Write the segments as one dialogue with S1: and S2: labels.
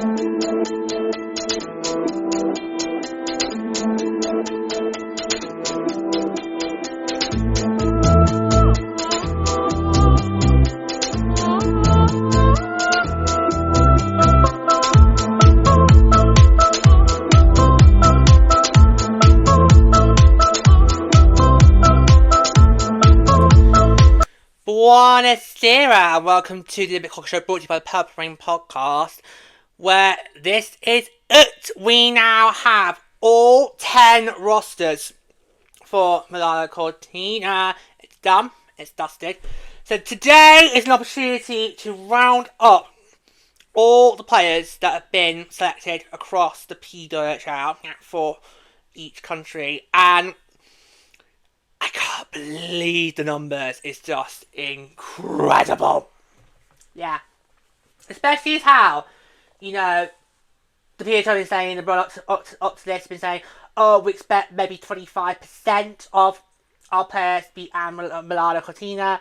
S1: Buonasera and welcome to the Victoire Show, brought to you by the Purple Rain Podcast, where this is it. We now have all 10 rosters for Milano-Cortina. It's done. It's dusted. So today is an opportunity to round up all the players that have been selected across the PWHL for each country, and I can't believe the numbers. It's just incredible. Yeah. Especially as how, you know, the PHL is saying, the run up to this, been saying, oh, we expect maybe 25% of our players to be at Milano-Cortina.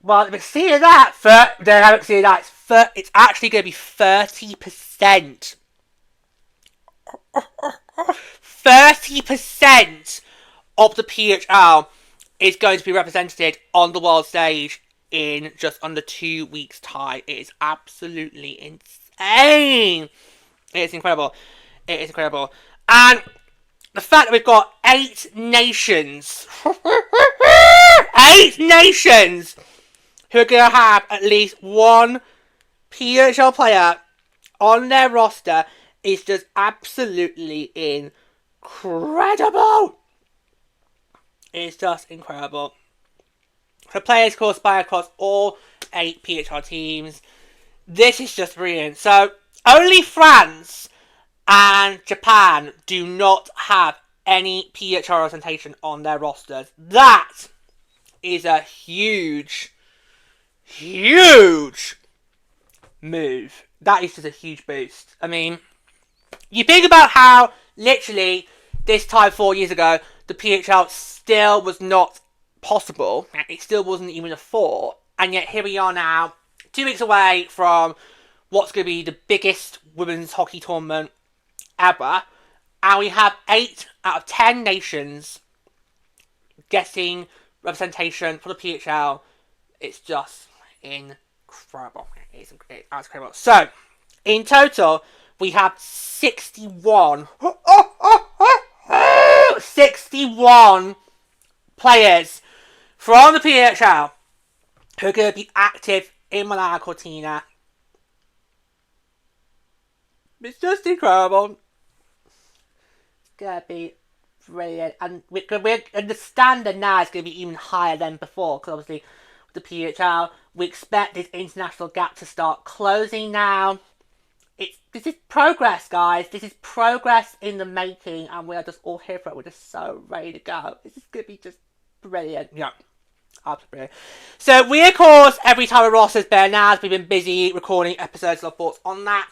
S1: Well, they've exceeded that. They haven't exceeded that. It's actually going to be 30%. 30% of the PHL is going to be represented on the world stage in just under 2 weeks' time. It is absolutely insane. It is incredible. It is incredible. And the fact that we've got 8 nations, 8 nations who are going to have at least one PHL player on their roster is just absolutely incredible. It's just incredible. The players course by across all 8 PHL teams. This is just brilliant. So, only France and Japan do not have any PHL representation on their rosters. That is a huge, huge move. That is just a huge boost. I mean, you think about how, literally, this time 4 years ago, the PHL still was not possible. It still wasn't even a thought. And yet here we are now, 2 weeks away from what's going to be the biggest women's hockey tournament ever. And we have 8 out of 10 nations getting representation for the PHL. It's just incredible. It's incredible. So, in total, we have 61 players from the PHL who are going to be active in Milan-Cortina. It's just incredible. It's going to be brilliant. And and the standard now is going to be even higher than before, because obviously with the PHL, we expect this international gap to start closing now. This is progress, guys. This is progress in the making, and we are just all here for it. We're just so ready to go. This is going to be just brilliant. Yeah, absolutely brilliant. So we, of course, every time a roster's bare now, we've been busy recording episodes of thoughts on that.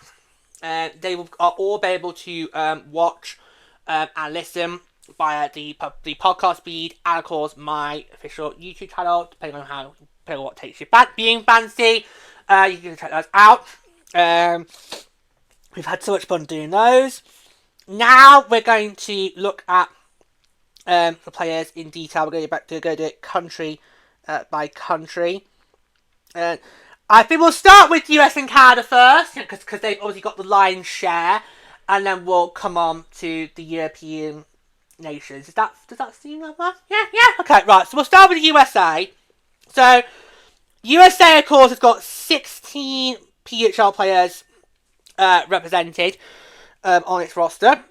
S1: They are all be able to watch and listen via the podcast feed, and of course my official YouTube channel, depending on what takes you being fancy. You can check those out. We've had so much fun doing those. Now we're going to look at the players in detail. We're going to go do it country by country. I think we'll start with US and Canada first, because they've obviously got the lion's share, and then we'll come on to the European nations. Does that seem like that? Yeah. Okay, right. So we'll start with the USA. So USA, of course, has got 16 PHL players represented on its roster.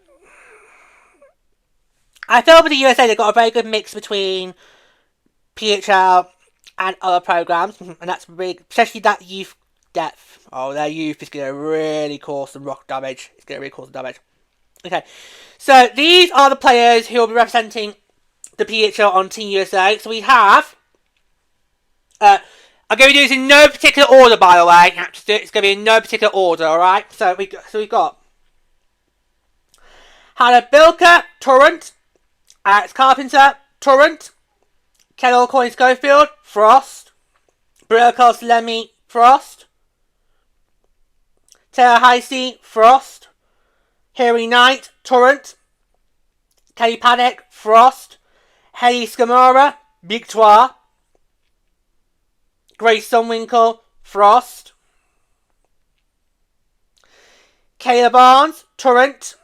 S1: I feel with the USA they've got a very good mix between PHL and other programs, and that's really, especially that youth depth. Oh, their youth is going to really cause some rock damage. It's going to really cause some damage. Okay, so these are the players who will be representing the PHL on Team USA. So we have I'm going to do this in no particular order, by the way. It's going to be in no particular order, alright? So we've got Hannah Bilker, Torrent. Alex Carpenter, Torrent. Kendall Coyne Schofield, Frost. Brielle Lemmy, Frost. Terahisi, Frost. Harry Knight, Torrent. Kelly Paddock, Frost. Haley Scamara, Victoire. Grace Sunwinkle, Frost. Kayla Barnes, Torrent.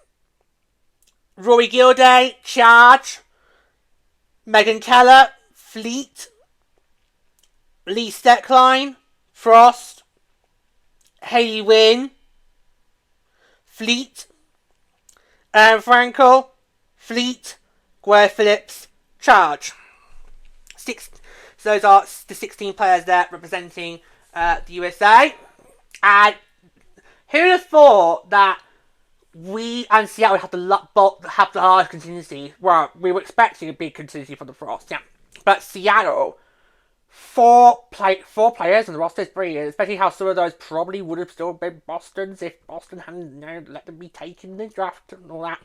S1: Rory Gilday, Charge. Megan Keller, Fleet. Lee Steckline, Frost. Hayley Wynn, Fleet. Aaron Frankel, Fleet. Guare Phillips, Charge. So those are the 16 players there representing the USA. And who would have thought that we and Seattle would have the large contingency? Well, we were expecting a big contingency for the Frost, yeah. But Seattle, four players on the roster is brilliant, especially how some of those probably would have still been Boston's if Boston hadn't let them be taken in the draft and all that.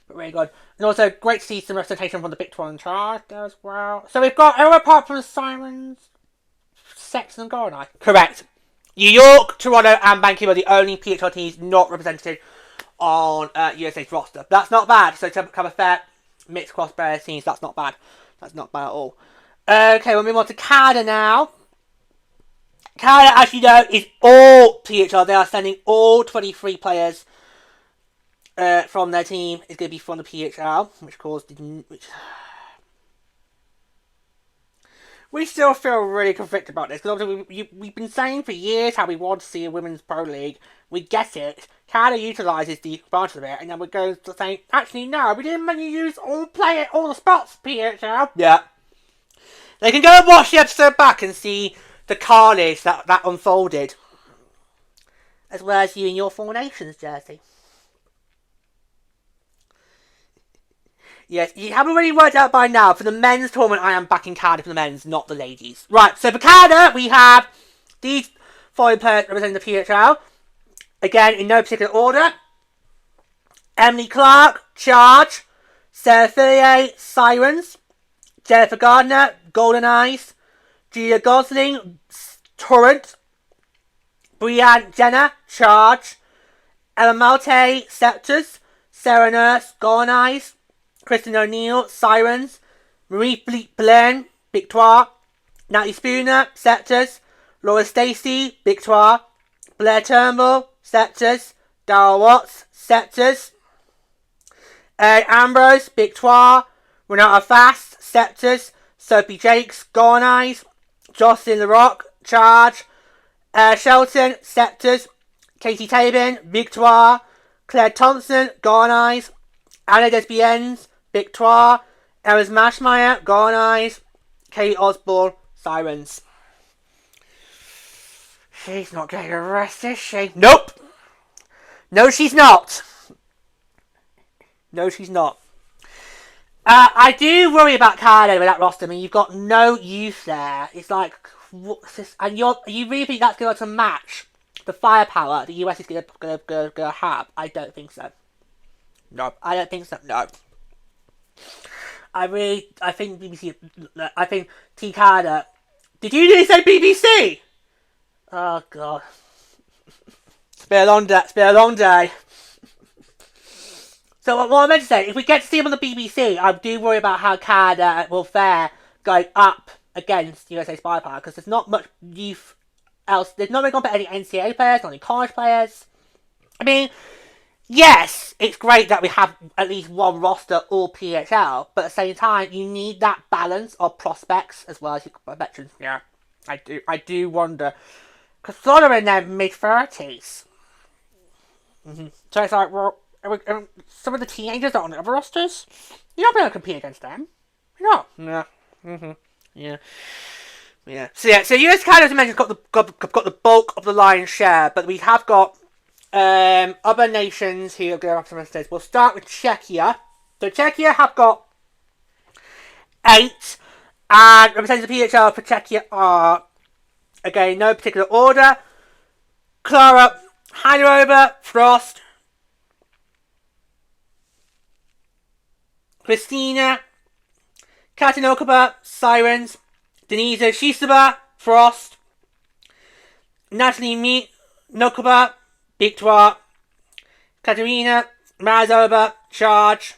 S1: But really good. And also, great to see some representation from the Victoire in charge there as well. So we've got, apart from the Sirens, Sceptres and Goldeneyes. Correct. New York, Toronto, and Vancouver are the only PHL teams not represented on USA's roster. That's not bad. So to have a fair mixed cross-bearer teams, that's not bad. That's not bad at all. Okay, we'll move on to Canada now. Canada, as you know, is all PHL. They are sending all 23 players from their team is going to be from the PHL, which caused... We still feel really conflicted about this, because obviously we've been saying for years how we want to see a women's pro league. We get it. Canada utilises the advantage of it, and then we go to saying, actually, no, we didn't want to use all the spots, PHL. Yeah. They can go and watch the episode back and see the carnage that unfolded. As well as you in your Four Nations jersey. Yes, you haven't really worked out by now. For the men's tournament, I am backing Canada for the men's, not the ladies. Right, so for Canada, we have these following players representing the PHL. Again, in no particular order. Emily Clark, Charge. Sarah Fillier, Sirens. Jennifer Gardner, Goldeneyes. Julia Gosling, Torrent. Brianne Jenner, Charge. Ella Malte, Sceptres. Sarah Nurse, Goldeneyes. Kristen O'Neill, Sirens. Marie Fleet Blaine, Victoire. Natalie Spooner, Sceptres. Laura Stacey, Victoire. Blair Turnbull, Sceptres. Darryl Watts, Sceptres. Ambrose, Victoire. Renata Fast, Sceptres. Sophie Jakes, Goldeneyes. Jocelyn LaRock, Charge. Shelton, Sceptres. Katie Tabin, Victoire. Claire Thompson, Goldeneyes. Anna Desbiens, Victoire. Eris Mashmeyer, Goldeneyes. Kate Osborne, Sirens. She's not getting a rest, is she? Nope! No, she's not. No, she's not. I do worry about Canada with that roster. I mean, you've got no youth there. It's like, what's this? And you really think that's going to match the firepower the US is going to have? I don't think so. No, I don't think so. No. I think BBC. I think Team Canada. Did you really say BBC? Oh God. It's been a long day. It's been a long day. So what I meant to say, if we get to see them on the BBC, I do worry about how Canada will fare going up against USA's firepower, because there's not much youth else. There's not really going to be any NCAA players, not any college players. I mean, yes, it's great that we have at least one roster all PHL, but at the same time, you need that balance of prospects as well as your veterans. Yeah, I do wonder, because a lot are in their mid-30s. So it's like, well, some of the teenagers are on the other rosters. You're not going to compete against them. You're not. Yeah. Yeah. So US Canada, as I mentioned, got the bulk of the lion's share, but we have got other nations who are going to have some states. We'll start with Czechia. So Czechia have got 8, and representing the PHL for Czechia are, again, no particular order: Klara Heiderova, Frost. Christina Katinokaba, Sirens. Denisa Shisaba, Frost. Natalie Nokuba, Victoire, Katerina, Mazoba, Charge,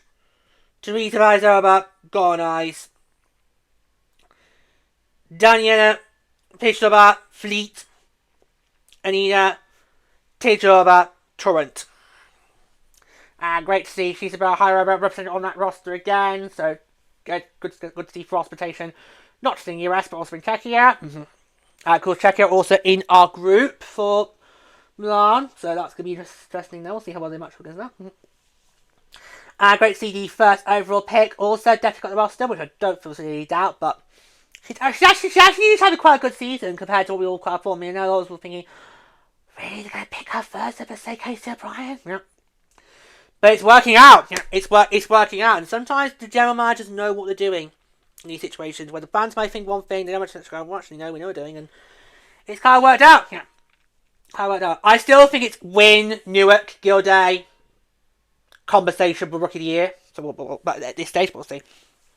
S1: Teresa Mazoba, Goldeneyes, Daniela, Pishlova, Fleet, Anina, Tejova, Torrent. Great to see she's about higher represented on that roster again, so good to see Frost rotation, not just in the US, but also in Czechia. Of course, Czechia also in our group for Milan, so that's going to be interesting now. We'll see how well they match against that. Great to see the first overall pick also definitely got the roster, which I don't feel any doubt, but she actually had quite a good season compared to what we all quite thought. I was thinking, really, they're going to pick her first over, say, Casey O'Brien? Yeah. But it's working out. Yeah, it's working out. And sometimes the general managers know what they're doing in these situations where the fans might think one thing, they don't actually know what they're doing, and it's kind of worked out. Yeah, kind of worked out. I still think it's Wynn, Newark, Gilday conversation for Rookie of the Year. So, but at this stage, we'll see.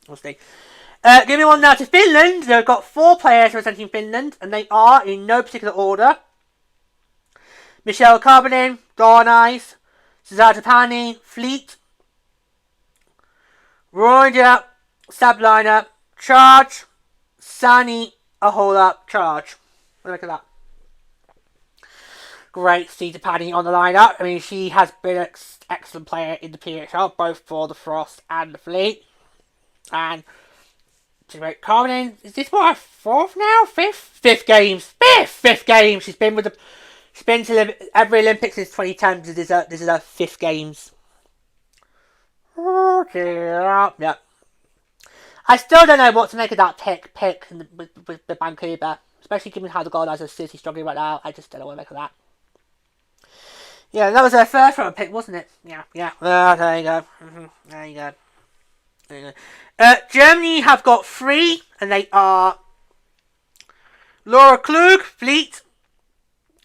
S1: Moving on now to Finland. They've got 4 players representing Finland, and they are in no particular order: Michelle Karbanin, Goldeneyes, Zatapani, Fleet, Roida, Sabliner, Charge, Sani, Ahola, Charge. Look at that. Great to see Zatapani on the lineup. I mean, she has been an excellent player in the PWHL, both for the Frost and the Fleet. And great. Karbanin, is this what, her 4th now? 5th? 5th games. 5th game. She's been to every Olympics since 2010. This is her 5th games. Okay, yeah. I still don't know what to make of that pick with Vancouver, especially given how the Goldeneyes are seriously struggling right now. I just don't know what to make of that. Yeah, that was her first round pick, wasn't it? Yeah. There you go. There you go. Germany have got 3, and they are Laura Klug, Fleet,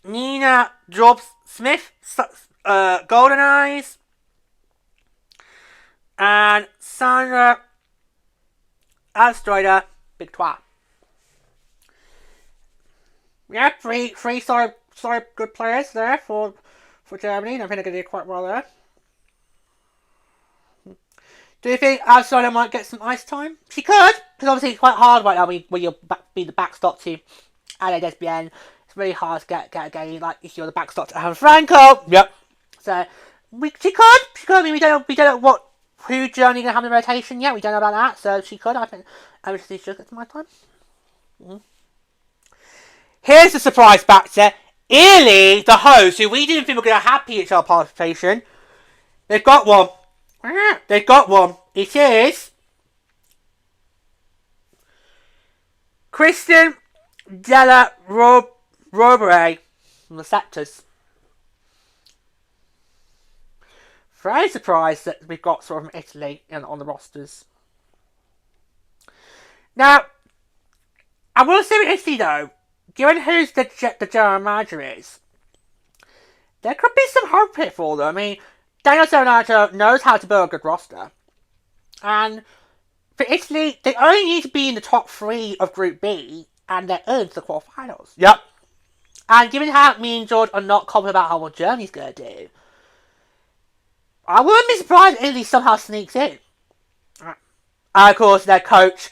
S1: Nina Jobs-Smith, Goldeneyes, and Sandra Alstroider, Victoire. Yeah, three sorry good players there for Germany. I think they're going to do quite well there. Do you think Alstroider might get some ice time? She could, because obviously it's quite hard right now when you're be the backstop to Ale Desbienne. It's really hard to get a game like if you're the backstop to Aaron Franco. Yep. So she could. I mean, we don't know who Germany gonna have in the rotation yet. We don't know about that. So she could. I think. I wish she should get some my time. Here's the surprise factor. Italy, the host, who we didn't think were going to have PHL participation, they've got one. It is Kristen Della Rovere from the Sceptres. Very surprised that we've got sort of from Italy on the rosters. Now, I will say with Italy though, given who's the general manager is, there could be some hope here for them. I mean, Daniel Serrato knows how to build a good roster. And for Italy, they only need to be in the top 3 of Group B, and they're in to the quarterfinals. Yep. And given how me and George are not confident about how well Germany's going to do, I wouldn't be surprised if Italy somehow sneaks in. And of course, their coach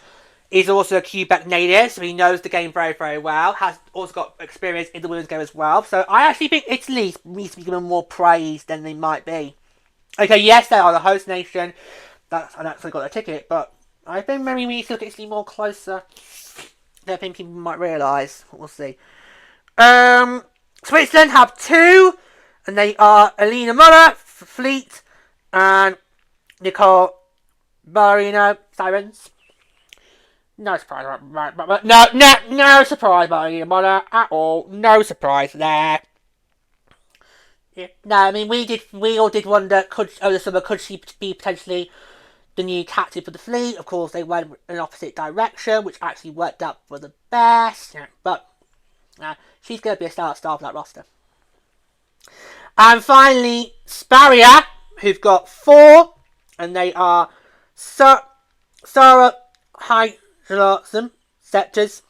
S1: is also a Quebec native, so he knows the game very, very well. Has also got experience in the women's game as well. So I actually think Italy needs to be given more praise than they might be. Okay, yes, they are the host nation. And actually got a ticket, but I think maybe we need to look at Italy more closer than I think people might realise. We'll see. Switzerland have 2, and they are Alina Muller, Fleet, and Nicole Ballerino, Sirens. No surprise, no surprise about Alina Muller at all. No surprise there. Yeah. No, I mean we all did wonder could she be potentially the new captain for the Fleet. Of course, they went in an opposite direction, which actually worked out for the best. Yeah, but she's going to be a star for that roster. And finally, Sparia, who've got 4, and they are Sarah Heidelson, Sceptres,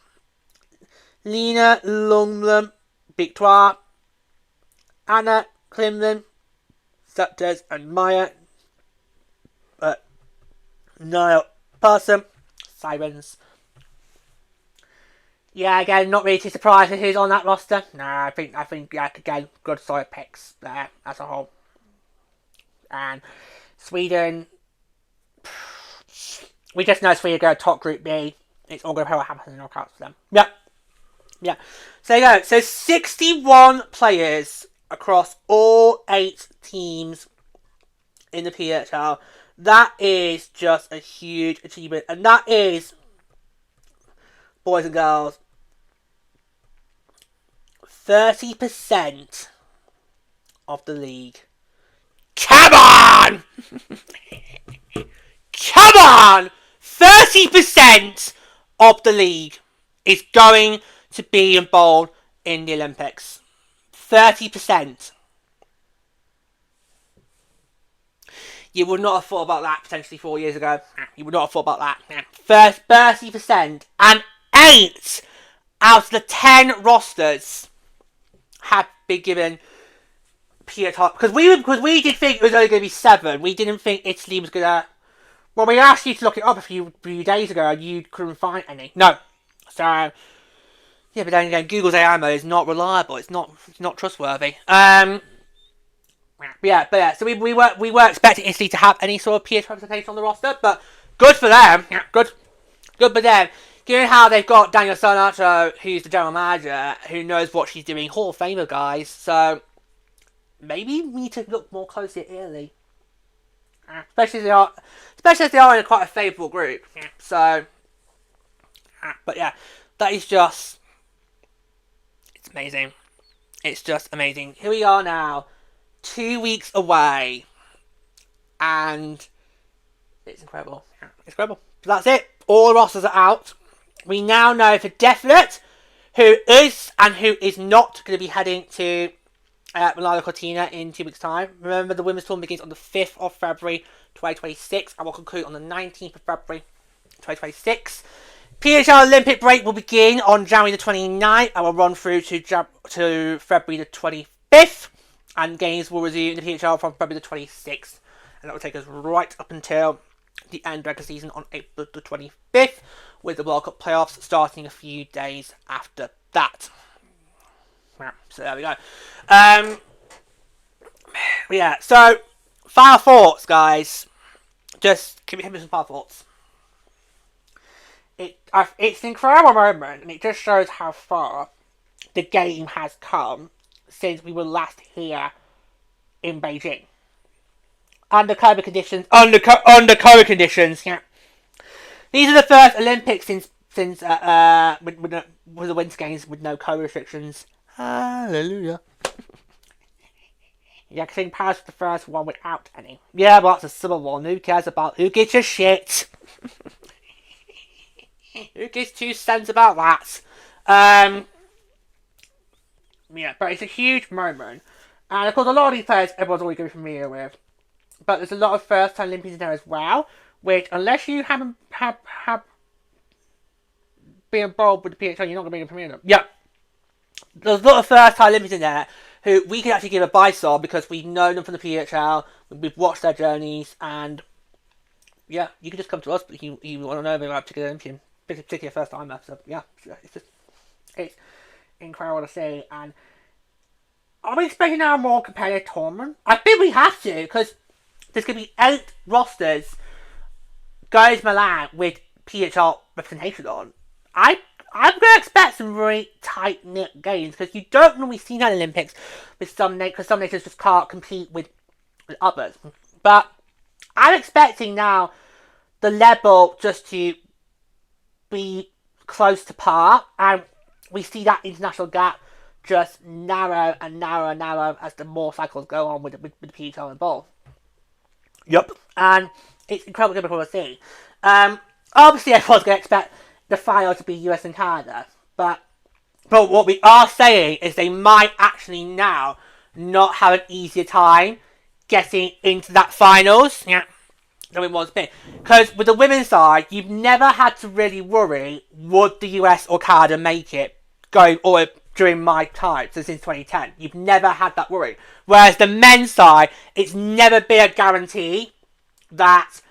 S1: Lena Lundblom, Victoire, Anna, Clinton, Sceptres, and Maya. Niall Person, Sirens. Yeah, again, not really too surprised with who's on that roster. I think again, good solid picks there as a whole. And Sweden, we just know Sweden go top Group B. It's all going to happen in the knockouts for them. Yeah. So there you go. So 61 players across all 8 teams in the PWHL. That is just a huge achievement. And that is, boys and girls, 30% of the league. Come on! Come on! 30% of the league is going to be involved in the Olympics. 30%. You would not have thought about that potentially 4 years ago. You would not have thought about that. First 30%. And 8 out of the 10 rosters have been given PWHL. Because we did think it was only going to be 7. We didn't think Italy was going to... Well, we asked you to look it up a few days ago and you couldn't find any. No. So... Yeah, but then again, Google's AI mode is not reliable. It's not trustworthy. But yeah. So we were expecting Italy to have any sort of PWHL representation on the roster, but good for them. Yeah, good for them. Given how they've got Daniel Sonato, who's the general manager, who knows what she's doing, Hall of Famer guys. So maybe we need to look more closely at Italy, especially as they are in quite a favourable group. Yeah. So, but yeah, that is just. It's amazing. It's just amazing. Here we are now, 2 weeks away, and it's incredible. It's incredible. So that's it. All the rosters are out. We now know for definite who is and who is not going to be heading to Milano-Cortina in 2 weeks' time. Remember, the women's tournament begins on the 5th of February 2026 and will conclude on the 19th of February 2026. PWHL Olympic break will begin on January the 29th and will run through to February the 25th. And games will resume in the PWHL from February the 26th. And that will take us right up until the end of the regular season on April the 25th, with the World Cup playoffs starting a few days after that. So there we go. Yeah, so final thoughts, guys. Just give me some final thoughts. It's an incredible moment, and it just shows how far the game has come since we were last here in Beijing. Under COVID conditions, yeah. These are the first Olympics since with the Winter Games with no COVID restrictions. Hallelujah. Yeah, because Paris was the first one without any. Yeah, but that's a civil war. Who cares about? Who gives a shit? Who gives 2 cents about that? Yeah, but it's a huge moment. And of course, a lot of these players everyone's always going to be familiar with. But there's a lot of first-time Olympians in there as well, which, unless you haven't been involved with the PWHL, you're not going to be familiar with them. Yeah. There's a lot of first-time Olympians in there who we can actually give advice on because we've known them from the PWHL, we've watched their journeys, and yeah, you can just come to us if you want to know about a particular Olympian, particularly a first-timer. So yeah, it's incredible to see. And are we expecting now a more competitive tournament? I think we have to, because there's going to be 8 rosters going to Milan with PWHL representation on. I'm going to expect some really tight-knit games, because you don't normally see that in Olympics with because some nations just can't compete with others. But I'm expecting now the level just to be close to par, and we see that international gap just narrow and narrow and narrow as the more cycles go on with the PWHL involved. Yep. And it's incredibly good to see. Obviously, everyone's going to expect the final to be US and Canada, but what we are saying is they might actually now not have an easier time getting into that finals. Yeah. Than it was been. Because with the women's side, you've never had to really worry, would the US or Canada make it going, or during my time, so since 2010. You've never had that worry. Whereas the men's side, it's never been a guarantee that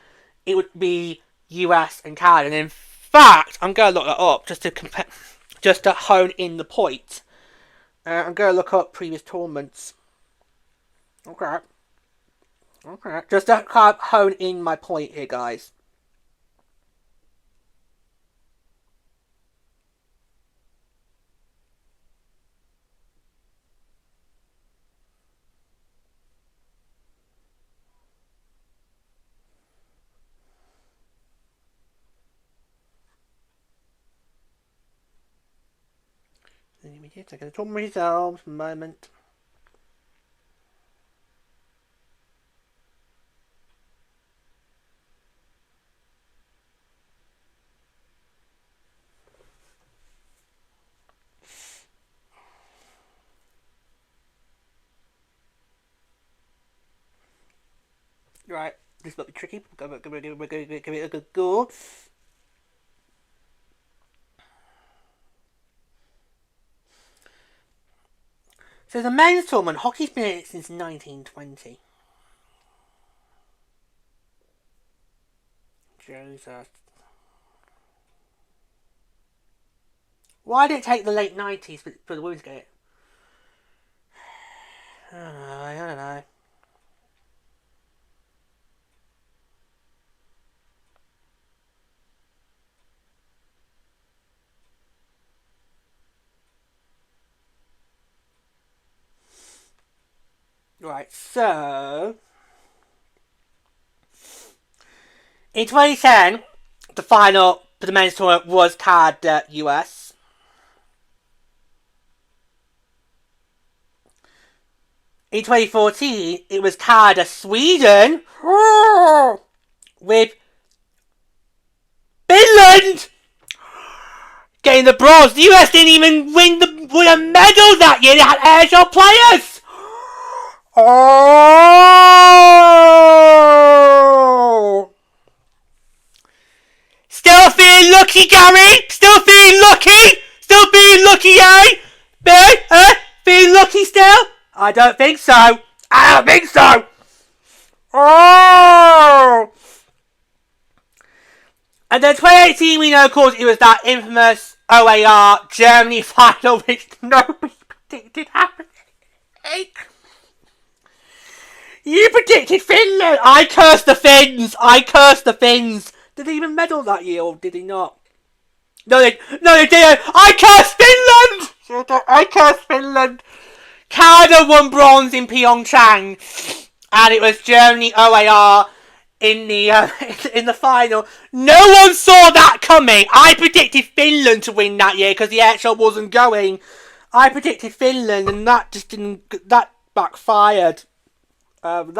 S1: it would be US and Canada. And in fact, I'm going to look that up just to compare, just to hone in the point. I'm going to look up previous tournaments. Okay. Just to kind of hone in my point here, guys. Take the tournament results. Moment. Right, this might be tricky. We're going to give it a good go. So the men's tournament, hockey's been in it since 1920. Jesus. Why did it take the late 90s for the women's to get it? I don't know. Right, so in 2010, the final for the men's tournament was Canada US. In 2014, it was Canada Sweden with Finland getting the bronze. The US didn't even win a medal that year. They had AHL players. Oh! Still feeling lucky, Gary? Still feeling lucky? Still feeling lucky, eh? Feeling lucky still? I don't think so. Oh! And then 2018, we know, of course, it was that infamous OAR Germany final, which nobody predicted happening. You predicted Finland! I cursed the Finns! Did they even medal that year, or did they not? No, they didn't! I cursed Finland! Canada won bronze in Pyeongchang, and it was Germany OAR in the final. No one saw that coming. I predicted Finland to win that year because the AHL wasn't going. I predicted Finland, and that just didn't. That backfired. And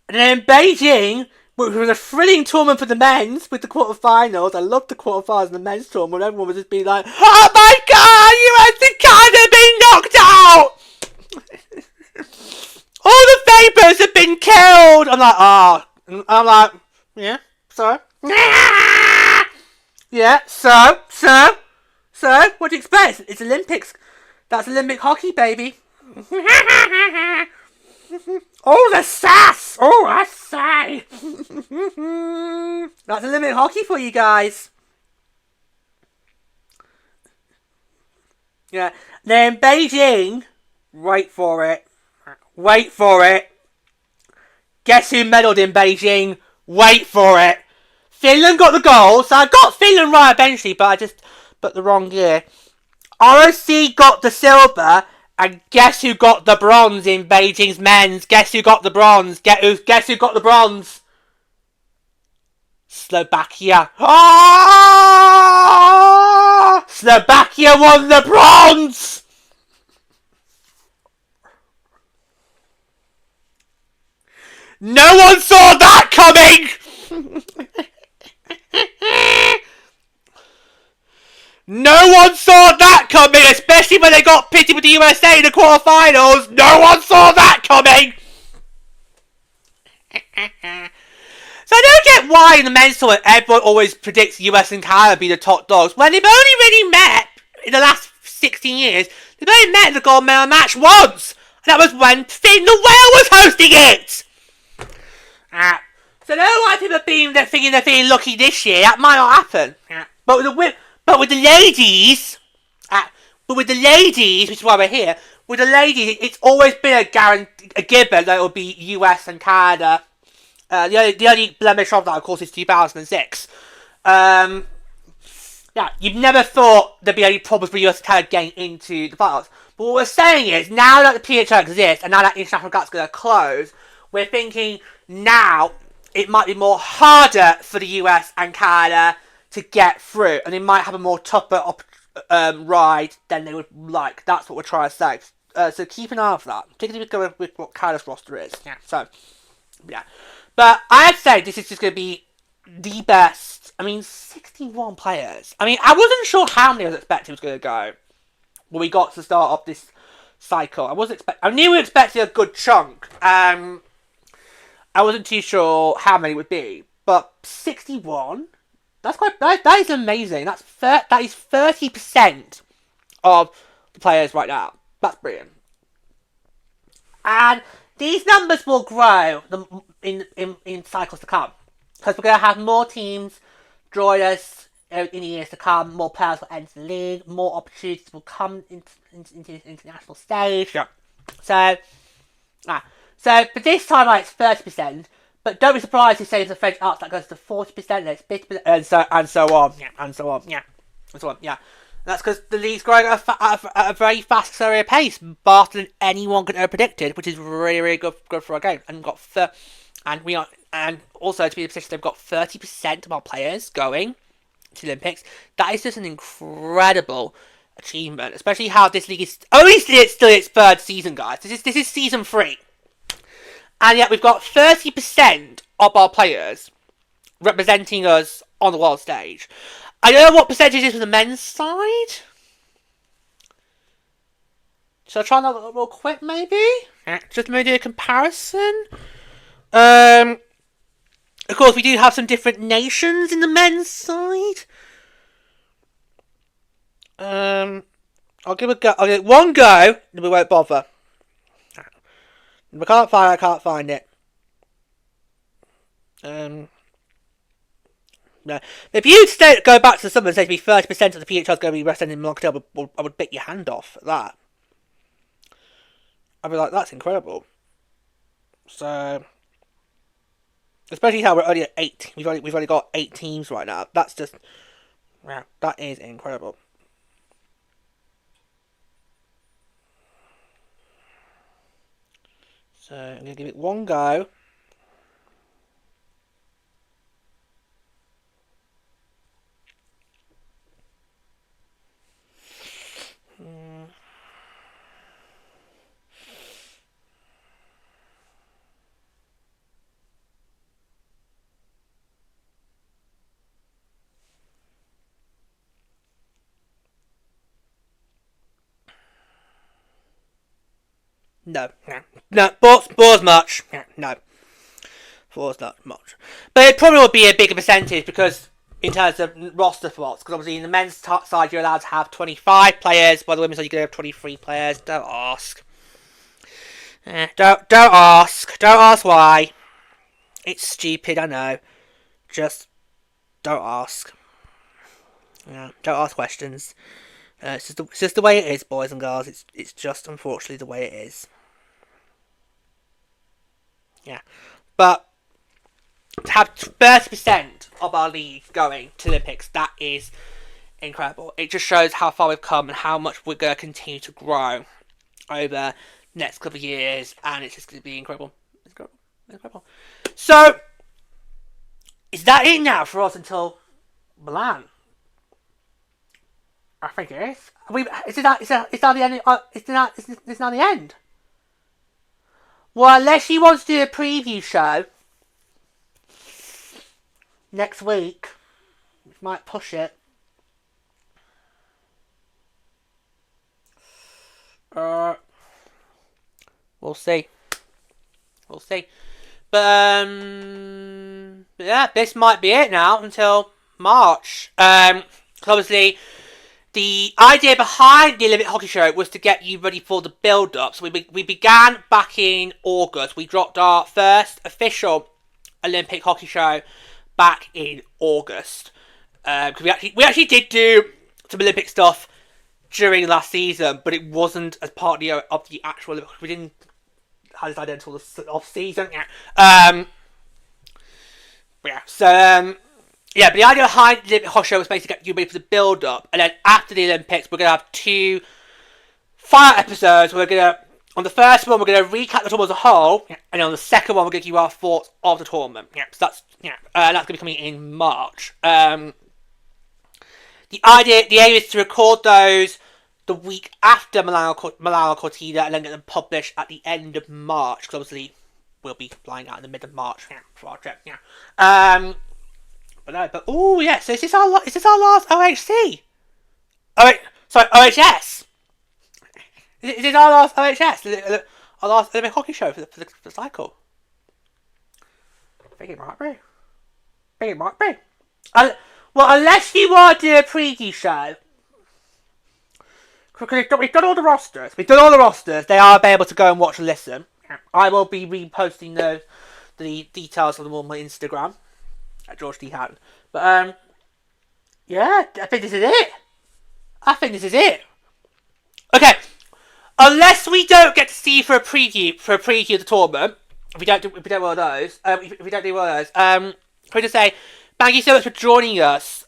S1: then Beijing, which was a thrilling tournament for the men's with the quarterfinals. I loved the quarterfinals and the men's tournament. Everyone was just being like, "Oh my God, US and Canada been knocked out! All the Vapors have been killed!" I'm like, yeah, so? Yeah, so? What do you expect? It's Olympics. That's Olympic hockey, baby. Oh, the sass! Oh, I say! That's Olympic hockey for you guys. Yeah. Then Beijing, wait for it. Guess who medalled in Beijing? Wait for it. Finland got the gold, so I got Finland right eventually, but the wrong year. ROC got the silver, and guess who got the bronze in Beijing's men's? Guess who got the bronze? Guess who got the bronze? Slovakia. Oh! Slovakia won the bronze! No one saw that coming! No one saw that coming, especially when they got pitted with the USA in the quarterfinals. No one saw that coming. So I don't get why in the men's tournament everyone always predicts US and Canada be the top dogs when they've only really met in the last 16 years. They've only met in the gold medal match once, and that was when Finn the Whale was hosting it. So I don't know why people are thinking they're feeling lucky this year. That might not happen. But with the ladies, which is why we're here. With the ladies, it's always been a given that it will be US and Canada. The only blemish of that, of course, is 2006. You've never thought there'd be any problems with US and Canada getting into the finals. But what we're saying is, now that the PWHL exists, and now that international gap's going to close, we're thinking now it might be more harder for the US and Canada to get through, and they might have a more tougher ride than they would like. That's what we're trying to say. So keep an eye on that, particularly with what Canada's roster is. But I'd say this is just going to be the best. 61 players. I wasn't sure how many I was expecting was going to go when we got to start off this cycle. I knew we were expecting a good chunk. I wasn't too sure how many it would be, but 61. That is amazing. That is 30% of the players right now. That's brilliant. And these numbers will grow in cycles to come, because we're going to have more teams join us in the years to come. More players will enter the league. More opportunities will come into the international stage. Yeah. So for this time, it's 30%. But don't be surprised if, say, the French Arts that goes to 40%, then it's 50%, and so on. That's because the league's growing at a very fast, accelerated pace, faster than anyone could ever predicted, which is really, really good for our game. And also to be in the position they've got 30% of our players going to the Olympics. That is just an incredible achievement, especially how this league is only still its third season, guys. This is season 3. And yet we've got 30% of our players representing us on the world stage. I don't know what percentage is for the men's side. Shall I try that real quick, maybe? Just maybe do a comparison. Of course, we do have some different nations in the men's side. I'll give it one go, and we won't bother. If I can't find it. No. If you go back to someone and say to me 30% of the PHL is going to be representing Milan-Cortina, I would bit your hand off at that. I'd be like, that's incredible. So, especially how we're only at 8. We've only got 8 teams right now. That's just, that is incredible. So I'm going to give it one go. No, bores much. No, bores not much. But it probably would be a bigger percentage because in terms of roster spots, because obviously in the men's side you're allowed to have 25 players, while the women's side you can have 23 players. Don't ask. Don't ask. Don't ask why. It's stupid, I know. Just don't ask. Don't ask questions. It's just the way it is, boys and girls. It's just unfortunately the way it is. But to have 30% of our league going to Olympics, that is incredible. It just shows how far we've come and how much we're going to continue to grow over the next couple of years, and it's just going to be incredible. Incredible. So, is that it now for us until Milan? I think it is. Is that the end? Is that the end? Well, unless you want to do a preview show next week, which might push it. We'll see. But yeah, this might be it now until March. 'Cause obviously, the idea behind the Olympic Hockey Show was to get you ready for the build-up. So we began back in August. We dropped our first official Olympic Hockey Show back in August. Because we actually did do some Olympic stuff during last season, but it wasn't as part of the actual Olympics. We didn't have this idea until the off season. Yeah. But the idea behind the Olympic Hockey Show was basically to get you ready for the build up, and then after the Olympics, we're gonna have 2 final episodes. On the first one, we're gonna recap the tournament as a whole, and then on the second one, we're gonna give you our thoughts of the tournament. So that's gonna be coming in March. The aim is to record those the week after Milano-Cortina and then get them published at the end of March, because obviously we'll be flying out in the mid of March for our trip. So is this our last OHC? OHS. Is this our last OHS? Our last Olympic Hockey Show for the cycle? I think it might be. Well, unless you want to do a preview show. Because we've done all the rosters. They are able to go and watch and listen. I will be reposting the details of them on my Instagram at George D. Hatton. But I think this is it. Okay, unless we don't get to see you for a preview of the tournament, if we don't do one of those, can we just say thank you so much for joining us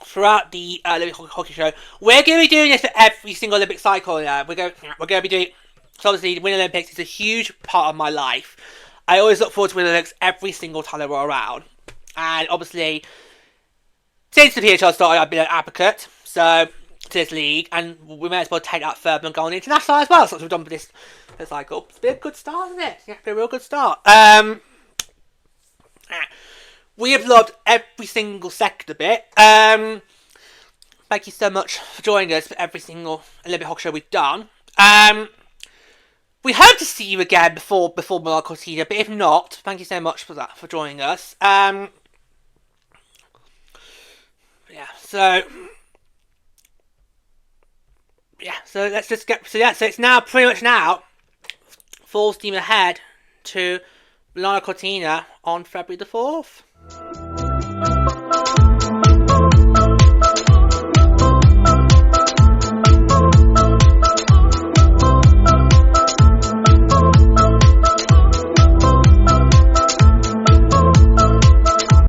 S1: throughout the Olympic Hockey Show. We're going to be doing this for every single Olympic cycle now. We're going to be doing. So obviously, the Winter Olympics is a huge part of my life. I always look forward to Winter Olympics every single time they roll around. And obviously, since the PWHL started, I've been an advocate to this league, and we may as well take that further and go on international as well. So we've done for this cycle. It's been a good start, isn't it? Yeah, it's been a real good start. We have loved every single second of it. Thank you so much for joining us for every single Olympic Hockey Show we've done. We hope to see you again before Milan-Cortina, but if not, thank you so much for joining us. So let's just get so it's now pretty much full steam ahead to Milano-Cortina on February the 4th.